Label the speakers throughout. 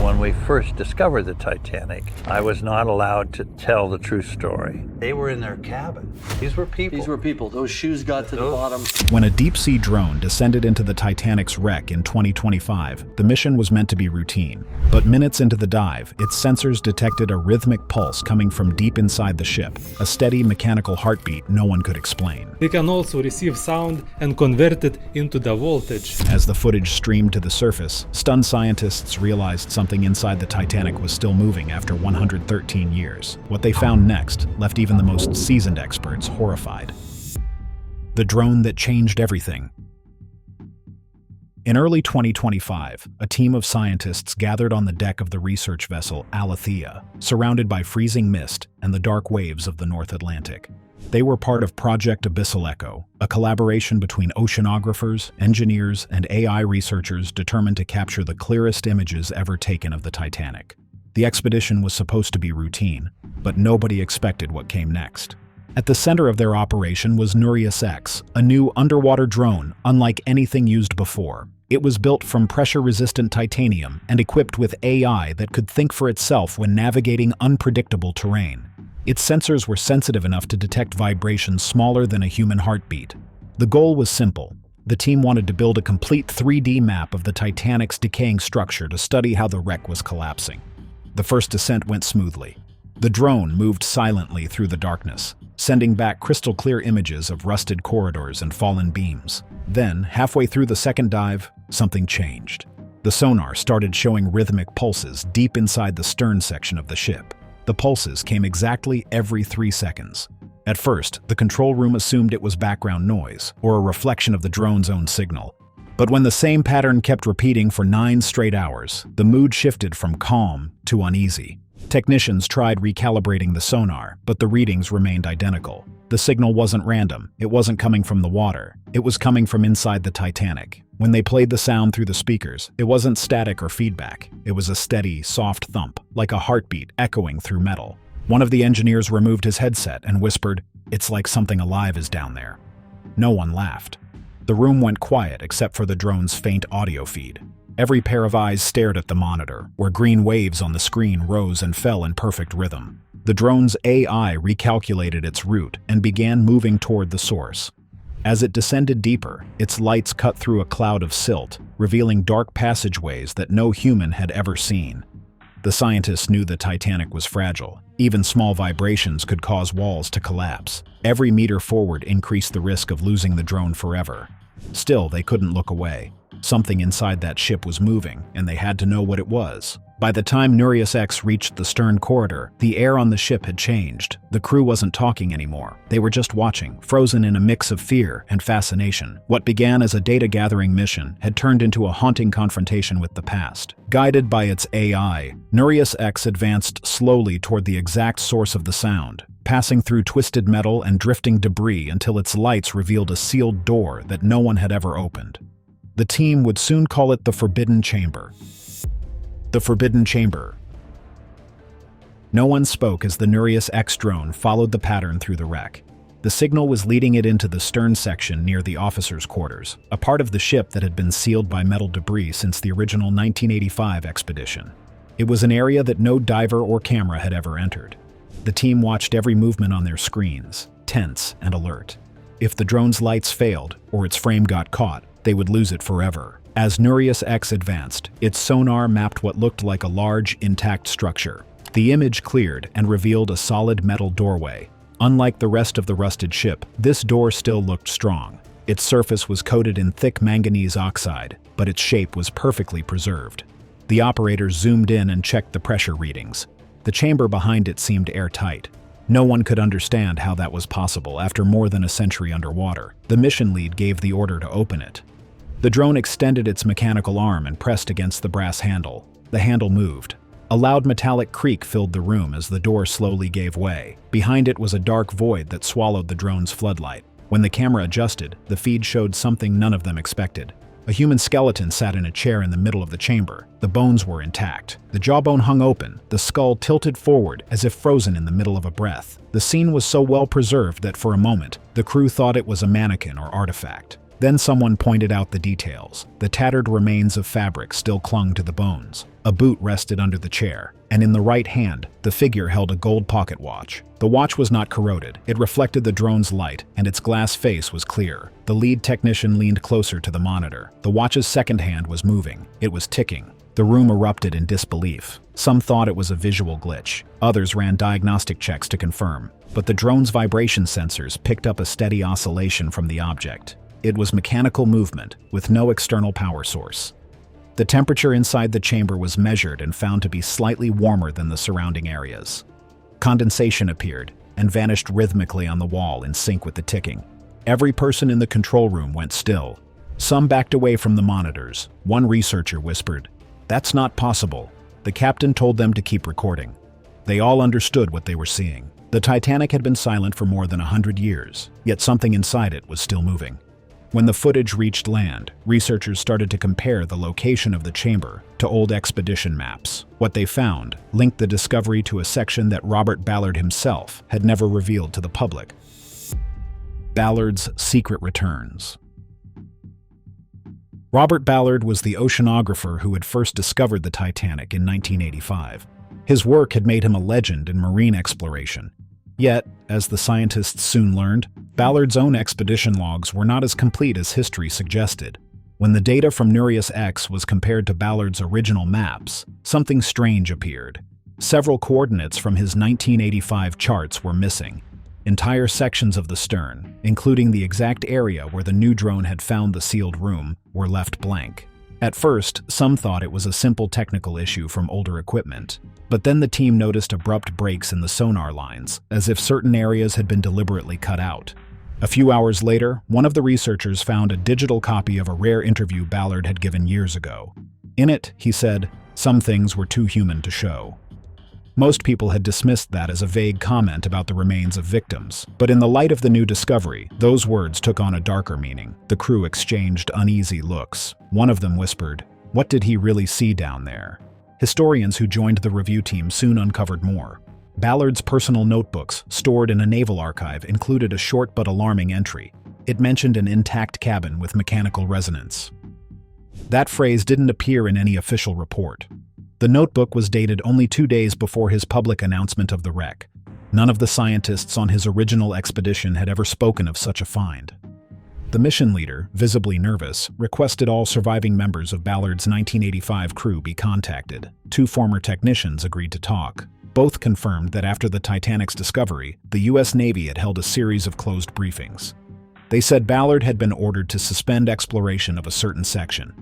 Speaker 1: When we first discovered the Titanic, I was not allowed to tell the true story. They were in their cabin. These were people.
Speaker 2: These were people. Those shoes got to the bottom.
Speaker 3: When a deep-sea drone descended into the Titanic's wreck in 2025, the mission was meant to be routine. But minutes into the dive, its sensors detected a rhythmic pulse coming from deep inside the ship, a steady mechanical heartbeat no one could explain.
Speaker 4: They can also receive sound and convert it into the voltage.
Speaker 3: As the footage streamed to the surface, stunned scientists realized something inside the Titanic was still moving after 113 years. What they found next left even the most seasoned experts horrified. The drone that changed everything. In early 2025, a team of scientists gathered on the deck of the research vessel Abyssile, surrounded by freezing mist and the dark waves of the North Atlantic. They were part of Project Abyssile, a collaboration between oceanographers, engineers, and AI researchers determined to capture the clearest images ever taken of the Titanic. The expedition was supposed to be routine, but nobody expected what came next. At the center of their operation was Nereus-X, a new underwater drone unlike anything used before. It was built from pressure-resistant titanium and equipped with AI that could think for itself when navigating unpredictable terrain. Its sensors were sensitive enough to detect vibrations smaller than a human heartbeat. The goal was simple. The team wanted to build a complete 3D map of the Titanic's decaying structure to study how the wreck was collapsing. The first descent went smoothly. The drone moved silently through the darkness, sending back crystal-clear images of rusted corridors and fallen beams. Then, halfway through the second dive, something changed. The sonar started showing rhythmic pulses deep inside the stern section of the ship. The pulses came exactly every 3 seconds. At first, the control room assumed it was background noise, or a reflection of the drone's own signal. But when the same pattern kept repeating for 9 straight hours, the mood shifted from calm to uneasy. Technicians tried recalibrating the sonar, but the readings remained identical. The signal wasn't random. It wasn't coming from the water. It was coming from inside the Titanic. When they played the sound through the speakers, it wasn't static or feedback. It was a steady, soft thump, like a heartbeat echoing through metal. One of the engineers removed his headset and whispered, "It's like something alive is down there." No one laughed. The room went quiet except for the drone's faint audio feed. Every pair of eyes stared at the monitor, where green waves on the screen rose and fell in perfect rhythm. The drone's AI recalculated its route and began moving toward the source. As it descended deeper, its lights cut through a cloud of silt, revealing dark passageways that no human had ever seen. The scientists knew the Titanic was fragile. Even small vibrations could cause walls to collapse. Every meter forward increased the risk of losing the drone forever. Still, they couldn't look away. Something inside that ship was moving, and they had to know what it was. By the time Nereus-X reached the stern corridor, the air on the ship had changed. The crew wasn't talking anymore. They were just watching, frozen in a mix of fear and fascination. What began as a data-gathering mission had turned into a haunting confrontation with the past. Guided by its AI, Nereus-X advanced slowly toward the exact source of the sound, passing through twisted metal and drifting debris until its lights revealed a sealed door that no one had ever opened. The team would soon call it the Forbidden Chamber. The Forbidden Chamber. No one spoke as the Nereus-X drone followed the pattern through the wreck. The signal was leading it into the stern section near the officers' quarters, a part of the ship that had been sealed by metal debris since the original 1985 expedition. It was an area that no diver or camera had ever entered. The team watched every movement on their screens, tense and alert. If the drone's lights failed, or its frame got caught, they would lose it forever. As Nereus-X advanced, its sonar mapped what looked like a large, intact structure. The image cleared and revealed a solid metal doorway. Unlike the rest of the rusted ship, this door still looked strong. Its surface was coated in thick manganese oxide, but its shape was perfectly preserved. The operators zoomed in and checked the pressure readings. The chamber behind it seemed airtight. No one could understand how that was possible after more than a century underwater. The mission lead gave the order to open it. The drone extended its mechanical arm and pressed against the brass handle. The handle moved. A loud metallic creak filled the room as the door slowly gave way. Behind it was a dark void that swallowed the drone's floodlight. When the camera adjusted, the feed showed something none of them expected. A human skeleton sat in a chair in the middle of the chamber. The bones were intact. The jawbone hung open, the skull tilted forward as if frozen in the middle of a breath. The scene was so well preserved that for a moment, the crew thought it was a mannequin or artifact. Then someone pointed out the details. The tattered remains of fabric still clung to the bones. A boot rested under the chair, and in the right hand, the figure held a gold pocket watch. The watch was not corroded. It reflected the drone's light, and its glass face was clear. The lead technician leaned closer to the monitor. The watch's second hand was moving. It was ticking. The room erupted in disbelief. Some thought it was a visual glitch. Others ran diagnostic checks to confirm. But the drone's vibration sensors picked up a steady oscillation from the object. It was mechanical movement, with no external power source. The temperature inside the chamber was measured and found to be slightly warmer than the surrounding areas. Condensation appeared and vanished rhythmically on the wall in sync with the ticking. Every person in the control room went still. Some backed away from the monitors. One researcher whispered, "That's not possible." The captain told them to keep recording. They all understood what they were seeing. The Titanic had been silent for more than 100 years, yet something inside it was still moving. When the footage reached land, researchers started to compare the location of the chamber to old expedition maps. What they found linked the discovery to a section that Robert Ballard himself had never revealed to the public. Ballard's secret returns. Robert Ballard was the oceanographer who had first discovered the Titanic in 1985. His work had made him a legend in marine exploration. Yet, as the scientists soon learned, Ballard's own expedition logs were not as complete as history suggested. When the data from Nereus X was compared to Ballard's original maps, something strange appeared. Several coordinates from his 1985 charts were missing. Entire sections of the stern, including the exact area where the new drone had found the sealed room, were left blank. At first, some thought it was a simple technical issue from older equipment. But then the team noticed abrupt breaks in the sonar lines, as if certain areas had been deliberately cut out. A few hours later, one of the researchers found a digital copy of a rare interview Ballard had given years ago. In it, he said, "Some things were too human to show." Most people had dismissed that as a vague comment about the remains of victims. But in the light of the new discovery, those words took on a darker meaning. The crew exchanged uneasy looks. One of them whispered, "What did he really see down there?" Historians who joined the review team soon uncovered more. Ballard's personal notebooks, stored in a naval archive, included a short but alarming entry. It mentioned an intact cabin with mechanical resonance. That phrase didn't appear in any official report. The notebook was dated only 2 days before his public announcement of the wreck. None of the scientists on his original expedition had ever spoken of such a find. The mission leader, visibly nervous, requested all surviving members of Ballard's 1985 crew be contacted. 2 former technicians agreed to talk. Both confirmed that after the Titanic's discovery, the U.S. Navy had held a series of closed briefings. They said Ballard had been ordered to suspend exploration of a certain section.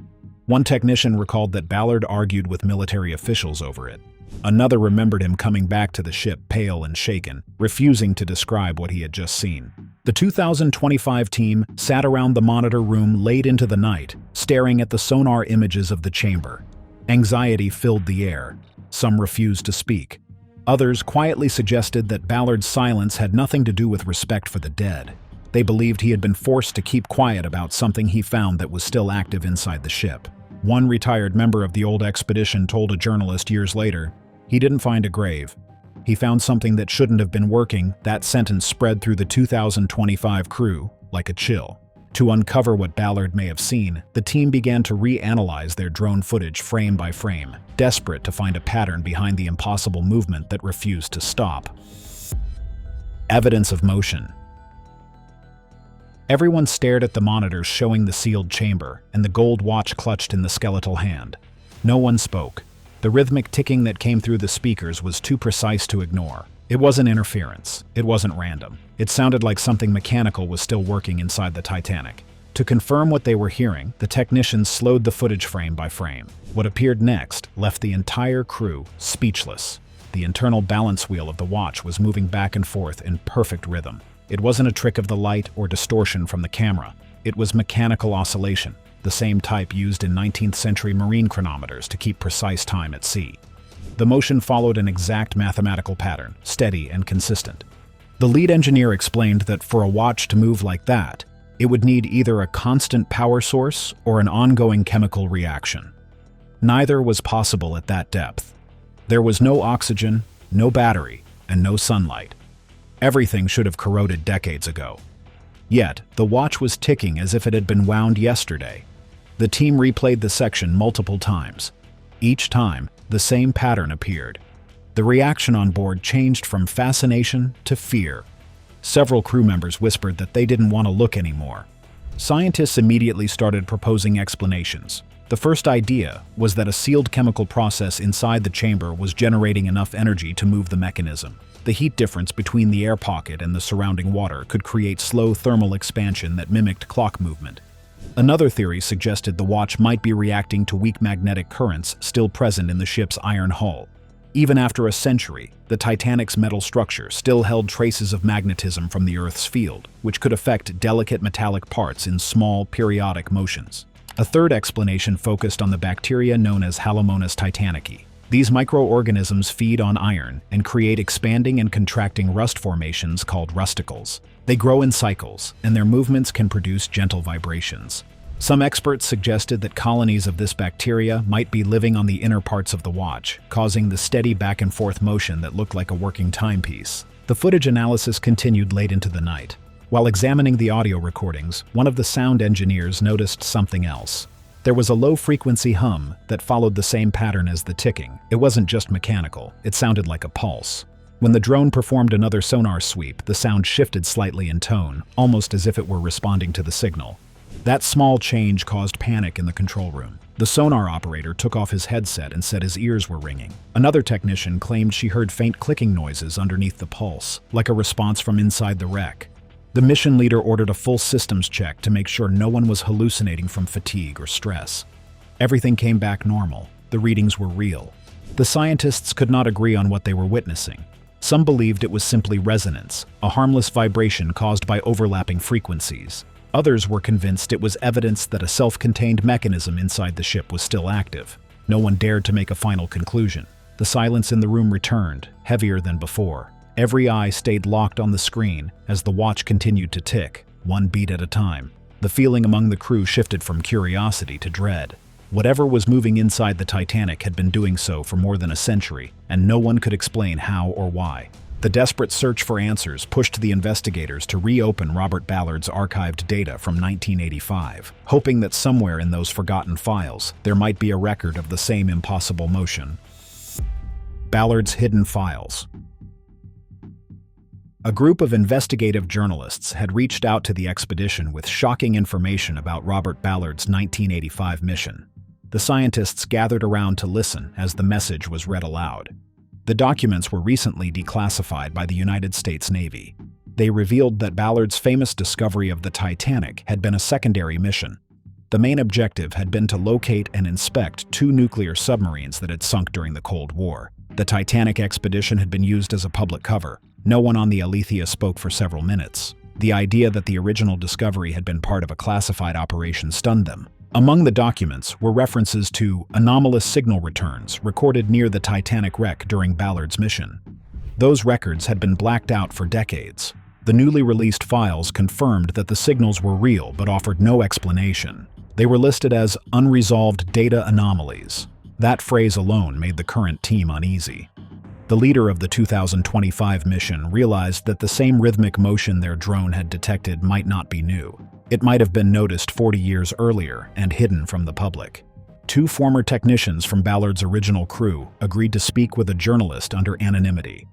Speaker 3: One technician recalled that Ballard argued with military officials over it. Another remembered him coming back to the ship pale and shaken, refusing to describe what he had just seen. The 2025 team sat around the monitor room late into the night, staring at the sonar images of the chamber. Anxiety filled the air. Some refused to speak. Others quietly suggested that Ballard's silence had nothing to do with respect for the dead. They believed he had been forced to keep quiet about something he found that was still active inside the ship. One retired member of the old expedition told a journalist years later, "He didn't find a grave. He found something that shouldn't have been working." That sentence spread through the 2025 crew like a chill. To uncover what Ballard may have seen, the team began to reanalyze their drone footage frame by frame, desperate to find a pattern behind the impossible movement that refused to stop. Evidence of motion. Everyone stared at the monitors showing the sealed chamber and the gold watch clutched in the skeletal hand. No one spoke. The rhythmic ticking that came through the speakers was too precise to ignore. It wasn't interference. It wasn't random. It sounded like something mechanical was still working inside the Titanic. To confirm what they were hearing, the technicians slowed the footage frame by frame. What appeared next left the entire crew speechless. The internal balance wheel of the watch was moving back and forth in perfect rhythm. It wasn't a trick of the light or distortion from the camera. It was mechanical oscillation, the same type used in 19th century marine chronometers to keep precise time at sea. The motion followed an exact mathematical pattern, steady and consistent. The lead engineer explained that for a watch to move like that, it would need either a constant power source or an ongoing chemical reaction. Neither was possible at that depth. There was no oxygen, no battery, and no sunlight. Everything should have corroded decades ago. Yet, the watch was ticking as if it had been wound yesterday. The team replayed the section multiple times. Each time, the same pattern appeared. The reaction on board changed from fascination to fear. Several crew members whispered that they didn't want to look anymore. Scientists immediately started proposing explanations. The first idea was that a sealed chemical process inside the chamber was generating enough energy to move the mechanism. The heat difference between the air pocket and the surrounding water could create slow thermal expansion that mimicked clock movement. Another theory suggested the watch might be reacting to weak magnetic currents still present in the ship's iron hull. Even after a century, the Titanic's metal structure still held traces of magnetism from the Earth's field, which could affect delicate metallic parts in small, periodic motions. A third explanation focused on the bacteria known as Halomonas titanici. These microorganisms feed on iron and create expanding and contracting rust formations called rusticles. They grow in cycles, and their movements can produce gentle vibrations. Some experts suggested that colonies of this bacteria might be living on the inner parts of the watch, causing the steady back-and-forth motion that looked like a working timepiece. The footage analysis continued late into the night. While examining the audio recordings, one of the sound engineers noticed something else. There was a low-frequency hum that followed the same pattern as the ticking. It wasn't just mechanical, it sounded like a pulse. When the drone performed another sonar sweep, the sound shifted slightly in tone, almost as if it were responding to the signal. That small change caused panic in the control room. The sonar operator took off his headset and said his ears were ringing. Another technician claimed she heard faint clicking noises underneath the pulse, like a response from inside the wreck. The mission leader ordered a full systems check to make sure no one was hallucinating from fatigue or stress. Everything came back normal. The readings were real. The scientists could not agree on what they were witnessing. Some believed it was simply resonance, a harmless vibration caused by overlapping frequencies. Others were convinced it was evidence that a self-contained mechanism inside the ship was still active. No one dared to make a final conclusion. The silence in the room returned, heavier than before. Every eye stayed locked on the screen as the watch continued to tick, one beat at a time. The feeling among the crew shifted from curiosity to dread. Whatever was moving inside the Titanic had been doing so for more than a century, and no one could explain how or why. The desperate search for answers pushed the investigators to reopen Robert Ballard's archived data from 1985, hoping that somewhere in those forgotten files there might be a record of the same impossible motion. Ballard's hidden files. A group of investigative journalists had reached out to the expedition with shocking information about Robert Ballard's 1985 mission. The scientists gathered around to listen as the message was read aloud. The documents were recently declassified by the United States Navy. They revealed that Ballard's famous discovery of the Titanic had been a secondary mission. The main objective had been to locate and inspect two nuclear submarines that had sunk during the Cold War. The Titanic expedition had been used as a public cover. No one on the Alethea spoke for several minutes. The idea that the original discovery had been part of a classified operation stunned them. Among the documents were references to anomalous signal returns recorded near the Titanic wreck during Ballard's mission. Those records had been blacked out for decades. The newly released files confirmed that the signals were real but offered no explanation. They were listed as unresolved data anomalies. That phrase alone made the current team uneasy. The leader of the 2025 mission realized that the same rhythmic motion their drone had detected might not be new. It might have been noticed 40 years earlier and hidden from the public. Two former technicians from Ballard's original crew agreed to speak with a journalist under anonymity.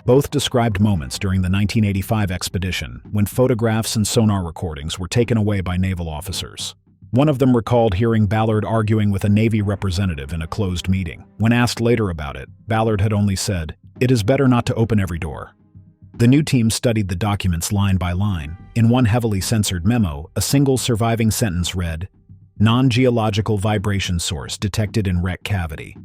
Speaker 3: Both described moments during the 1985 expedition when photographs and sonar recordings were taken away by naval officers. One of them recalled hearing Ballard arguing with a Navy representative in a closed meeting. When asked later about it, Ballard had only said, "It is better not to open every door." The new team studied the documents line by line. In one heavily censored memo, a single surviving sentence read, "Non-geological vibration source detected in wreck cavity."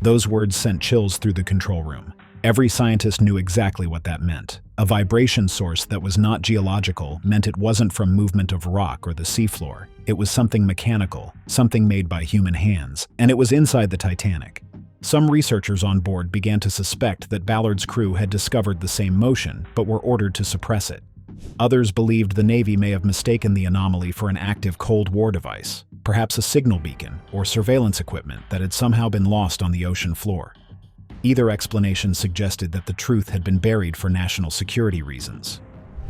Speaker 3: Those words sent chills through the control room. Every scientist knew exactly what that meant. A vibration source that was not geological meant it wasn't from movement of rock or the seafloor. It was something mechanical, something made by human hands, and it was inside the Titanic. Some researchers on board began to suspect that Ballard's crew had discovered the same motion, but were ordered to suppress it. Others believed the Navy may have mistaken the anomaly for an active Cold War device, perhaps a signal beacon or surveillance equipment that had somehow been lost on the ocean floor. Either explanation suggested that the truth had been buried for national security reasons.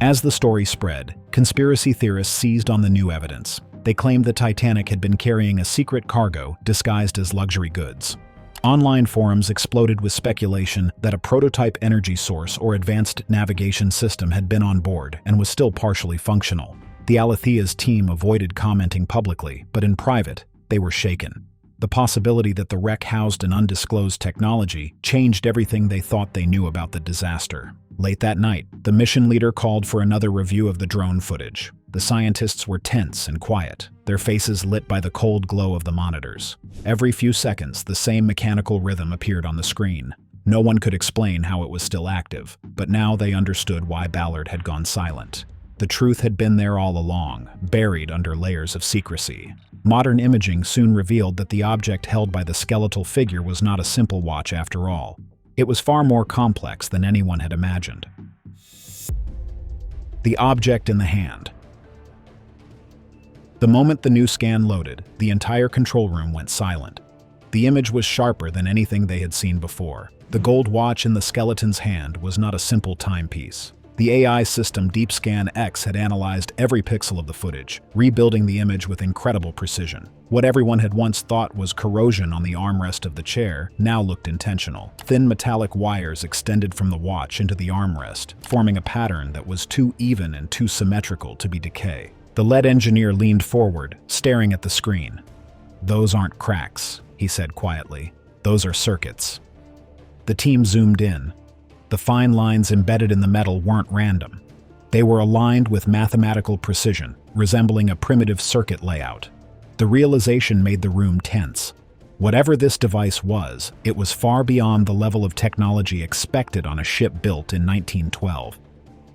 Speaker 3: As the story spread, conspiracy theorists seized on the new evidence. They claimed the Titanic had been carrying a secret cargo disguised as luxury goods. Online forums exploded with speculation that a prototype energy source or advanced navigation system had been on board and was still partially functional. The Alethea's team avoided commenting publicly, but in private, they were shaken. The possibility that the wreck housed an undisclosed technology changed everything they thought they knew about the disaster. Late that night, the mission leader called for another review of the drone footage. The scientists were tense and quiet, their faces lit by the cold glow of the monitors. Every few seconds, the same mechanical rhythm appeared on the screen. No one could explain how it was still active, but now they understood why Ballard had gone silent. The truth had been there all along, buried under layers of secrecy. Modern imaging soon revealed that the object held by the skeletal figure was not a simple watch after all. It was far more complex than anyone had imagined. The object in the hand. The moment the new scan loaded, the entire control room went silent. The image was sharper than anything they had seen before. The gold watch in the skeleton's hand was not a simple timepiece. The AI system DeepScan X had analyzed every pixel of the footage, rebuilding the image with incredible precision. What everyone had once thought was corrosion on the armrest of the chair now looked intentional. Thin metallic wires extended from the watch into the armrest, forming a pattern that was too even and too symmetrical to be decay. The lead engineer leaned forward, staring at the screen. "Those aren't cracks," he said quietly. "Those are circuits." The team zoomed in. The fine lines embedded in the metal weren't random. They were aligned with mathematical precision, resembling a primitive circuit layout. The realization made the room tense. Whatever this device was, it was far beyond the level of technology expected on a ship built in 1912.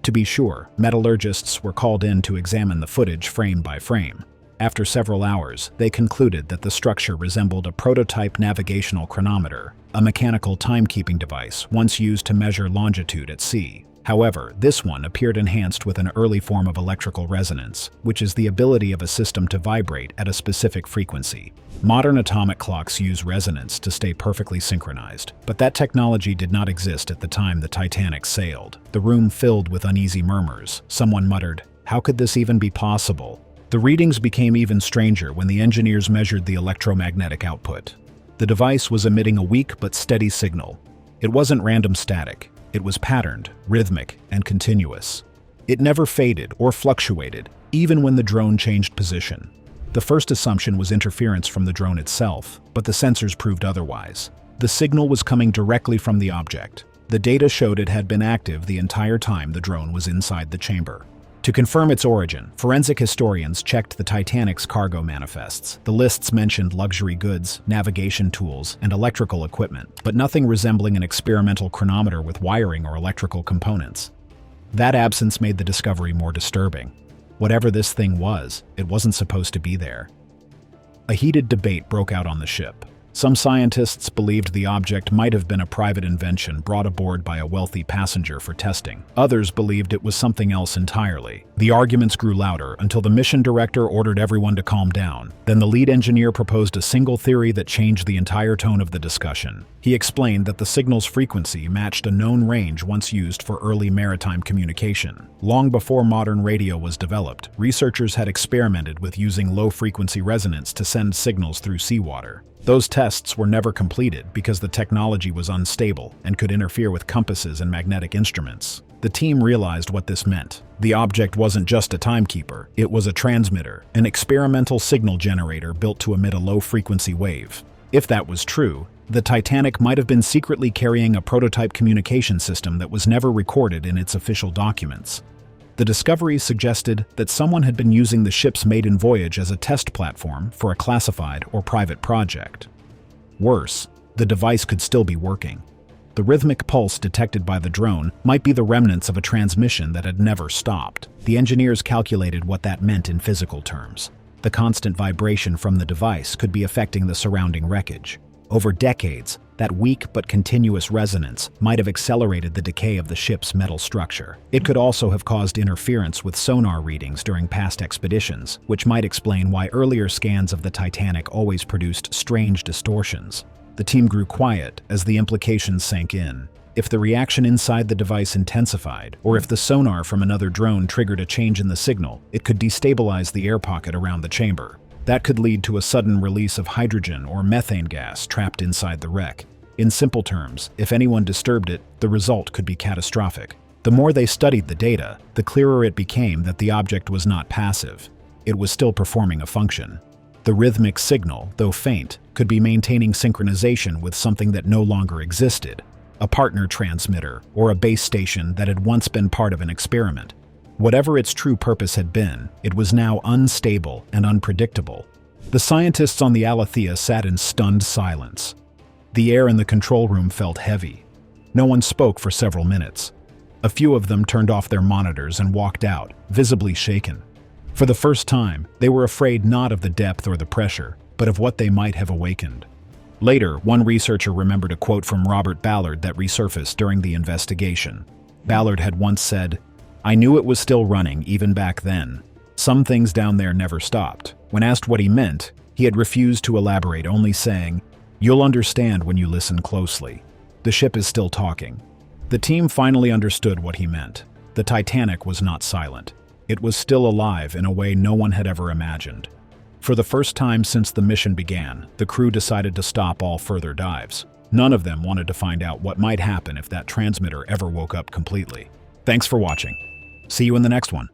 Speaker 3: To be sure, metallurgists were called in to examine the footage frame by frame. After several hours, they concluded that the structure resembled a prototype navigational chronometer, a mechanical timekeeping device once used to measure longitude at sea. However, this one appeared enhanced with an early form of electrical resonance, which is the ability of a system to vibrate at a specific frequency. Modern atomic clocks use resonance to stay perfectly synchronized, but that technology did not exist at the time the Titanic sailed. The room filled with uneasy murmurs. Someone muttered, "How could this even be possible?" The readings became even stranger when the engineers measured the electromagnetic output. The device was emitting a weak but steady signal. It wasn't random static. It was patterned, rhythmic, and continuous. It never faded or fluctuated, even when the drone changed position. The first assumption was interference from the drone itself, but the sensors proved otherwise. The signal was coming directly from the object. The data showed it had been active the entire time the drone was inside the chamber. To confirm its origin, forensic historians checked the Titanic's cargo manifests. The lists mentioned luxury goods, navigation tools, and electrical equipment, but nothing resembling an experimental chronometer with wiring or electrical components. That absence made the discovery more disturbing. Whatever this thing was, it wasn't supposed to be there. A heated debate broke out on the ship. Some scientists believed the object might have been a private invention brought aboard by a wealthy passenger for testing. Others believed it was something else entirely. The arguments grew louder until the mission director ordered everyone to calm down. Then the lead engineer proposed a single theory that changed the entire tone of the discussion. He explained that the signal's frequency matched a known range once used for early maritime communication. Long before modern radio was developed, researchers had experimented with using low-frequency resonance to send signals through seawater. Those tests were never completed because the technology was unstable and could interfere with compasses and magnetic instruments. The team realized what this meant. The object wasn't just a timekeeper, it was a transmitter, an experimental signal generator built to emit a low-frequency wave. If that was true, the Titanic might have been secretly carrying a prototype communication system that was never recorded in its official documents. The discoveries suggested that someone had been using the ship's maiden voyage as a test platform for a classified or private project. Worse, the device could still be working. The rhythmic pulse detected by the drone might be the remnants of a transmission that had never stopped. The engineers calculated what that meant in physical terms. The constant vibration from the device could be affecting the surrounding wreckage. Over decades, that weak but continuous resonance might have accelerated the decay of the ship's metal structure. It could also have caused interference with sonar readings during past expeditions, which might explain why earlier scans of the Titanic always produced strange distortions. The team grew quiet as the implications sank in. If the reaction inside the device intensified, or if the sonar from another drone triggered a change in the signal, it could destabilize the air pocket around the chamber. That could lead to a sudden release of hydrogen or methane gas trapped inside the wreck. In simple terms, if anyone disturbed it, the result could be catastrophic. The more they studied the data, the clearer it became that the object was not passive. It was still performing a function. The rhythmic signal, though faint, could be maintaining synchronization with something that no longer existed, a partner transmitter or a base station that had once been part of an experiment. Whatever its true purpose had been, it was now unstable and unpredictable. The scientists on the Alethea sat in stunned silence. The air in the control room felt heavy. No one spoke for several minutes. A few of them turned off their monitors and walked out, visibly shaken. For the first time, they were afraid not of the depth or the pressure, but of what they might have awakened. Later, one researcher remembered a quote from Robert Ballard that resurfaced during the investigation. Ballard had once said, "I knew it was still running even back then. Some things down there never stopped." When asked what he meant, he had refused to elaborate, only saying, "You'll understand when you listen closely. The ship is still talking." The team finally understood what he meant. The Titanic was not silent. It was still alive in a way no one had ever imagined. For the first time since the mission began, the crew decided to stop all further dives. None of them wanted to find out what might happen if that transmitter ever woke up completely. Thanks for watching. See you in the next one.